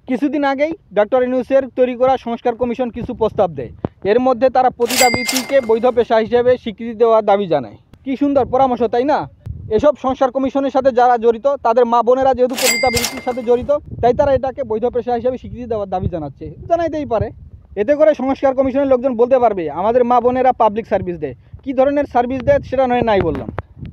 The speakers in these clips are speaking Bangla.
কিছুদিন আগেই ডক্টর ইউনূসের তৈরি করা সংস্কার কমিশন কিছু প্রস্তাব দেয়। এর মধ্যে তারা পতিতাবৃত্তিকে বৈধ পেশা হিসেবে স্বীকৃতি দেওয়ার দাবি জানায়। কি সুন্দর পরামর্শ, তাই না? এসব সংস্কার কমিশনের সাথে যারা জড়িত তাদের মা বোনেরা যেহেতু পতিতাবৃত্তির সাথে জড়িত, তাই তারা এটাকে বৈধ পেশা হিসেবে স্বীকৃতি দেওয়ার দাবি জানাচ্ছে। জানাইতেই পারে। এতে করে সংস্কার কমিশনের লোকজন বলতে পারবে আমাদের মা বোনেরা পাবলিক সার্ভিস দেয়। কী ধরনের সার্ভিস দেয় সেটা নয় নাই বললাম,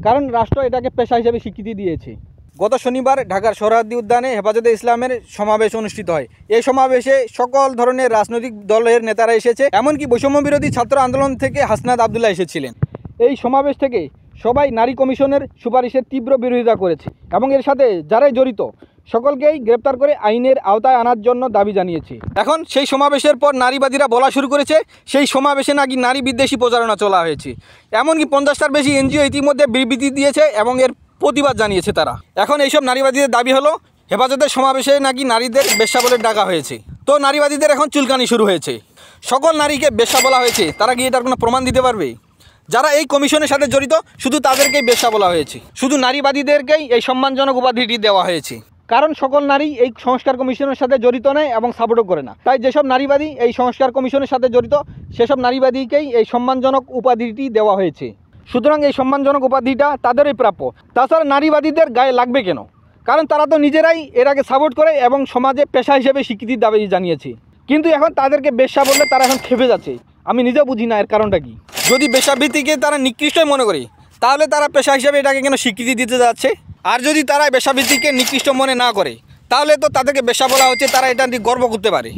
কারণ রাষ্ট্র এটাকে পেশা হিসেবে স্বীকৃতি দিয়েছে। গত শনিবার ঢাকার সোহরাওয়ার্দী উদ্যানে হেফাজতে ইসলামের সমাবেশ অনুষ্ঠিত হয়। এই সমাবেশে সকল ধরনের রাজনৈতিক দলের নেতারা এসেছে, এমনকি বৈষম্য বিরোধী ছাত্র আন্দোলন থেকে হাসনাত আবদুল্লাহ এসেছিলেন। এই সমাবেশ থেকে সবাই নারী কমিশনের সুপারিশের তীব্র বিরোধিতা করেছে এবং এর সাথে যারাই জড়িত সকলকেই গ্রেপ্তার করে আইনের আওতায় আনার জন্য দাবি জানিয়েছে। এখন সেই সমাবেশের পর নারীবাদীরা বলা শুরু করেছে সেই সমাবেশে নাকি নারী বিদ্বেষী প্রচারণা চলা হয়েছে। এমনকি 50টার বেশি এনজিও ইতিমধ্যে বিবৃতি দিয়েছে এবং এর প্রতিবাদ জানিয়েছে তারা। এখন এইসব নারীবাদীদের দাবি হলো হেফাজতের সমাবেশে নাকি নারীদের বেশ্যা বলে ডাকা হয়েছে। তো নারীবাদীদের এখন চুলকানি শুরু হয়েছে। সকল নারীকে বেশ্যা বলা হয়েছে, তারা কি এটার কোনো প্রমাণ দিতে পারবে? যারা এই কমিশনের সাথে জড়িত শুধু তাদেরকেই বেশ্যা বলা হয়েছে, শুধু নারীবাদীদেরকেই এই সম্মানজনক উপাধিটি দেওয়া হয়েছে। কারণ সকল নারী এই সংস্কার কমিশনের সাথে জড়িত নয় এবং সাপোর্টও করে না। তাই যেসব নারীবাদী এই সংস্কার কমিশনের সাথে জড়িত সেসব নারীবাদীকেই এই সম্মানজনক উপাধিটি দেওয়া হয়েছে। সুতরাং এই সম্মানজনক উপাধিটা তাদেরই প্রাপ্য। তাছাড়া নারীবাদীদের গায়ে লাগবে কেন? কারণ তারা তো নিজেরাই এর আগে সাপোর্ট করে এবং সমাজে পেশা হিসেবে স্বীকৃতির দাবি জানিয়েছে। কিন্তু এখন তাদেরকে বেশ্যা বললে তারা এখন খেপে যাচ্ছে। আমি নিজেও বুঝি না এর কারণটা কি। যদি পেশাবৃত্তিকে তারা নিকৃষ্টই মনে করে তাহলে তারা পেশা হিসেবে এটাকে কেন স্বীকৃতি দিতে যাচ্ছে? আর যদি তারা পেশাবৃত্তিকে নিকৃষ্ট মনে না করে তাহলে তো তাদেরকে বেশ্যা বলা হচ্ছে, তারা এটা নিয়ে গর্ব করতে পারে।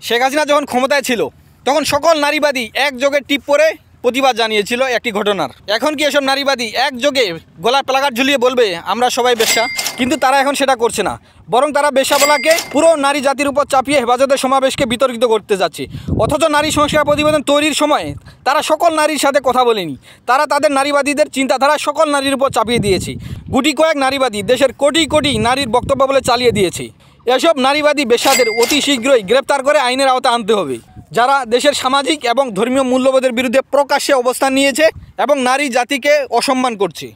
শেখ হাসিনা যখন ক্ষমতায় ছিল তখন সকল নারীবাদী একযোগে টিপ করে প্রতিবাদ জানিয়েছিল একটি ঘটনার। এখন কি এসব নারীবাদী একযোগে গলায় প্লাকার্ড ঝুলিয়ে বলবে আমরা সবাই বেশ্যা? কিন্তু তারা এখন সেটা করছে না, বরং তারা বেশ্যা বলাকে পুরো নারী জাতির উপর চাপিয়ে হেফাজতের সমাবেশকে বিতর্কিত করতে যাচ্ছে। অথচ নারী সংস্কার প্রতিবেদন তৈরির সময় তারা সকল নারীর সাথে কথা বলেনি, তারা তাদের নারীবাদীদের চিন্তাধারা সকল নারীর উপর চাপিয়ে দিয়েছে। গুটি কয়েক নারীবাদী দেশের কোটি কোটি নারীর বক্তব্য বলে চালিয়ে দিয়েছে। এসব নারীবাদী বেশ্যাদের অতি শীঘ্রই গ্রেপ্তার করে আইনের আওতায় আনতে হবে, যারা দেশের সামাজিক এবং ধর্মীয় মূল্যবোধের বিরুদ্ধে প্রকাশ্যে অবস্থান নিয়েছে এবং নারী জাতিকে অসম্মান করছে।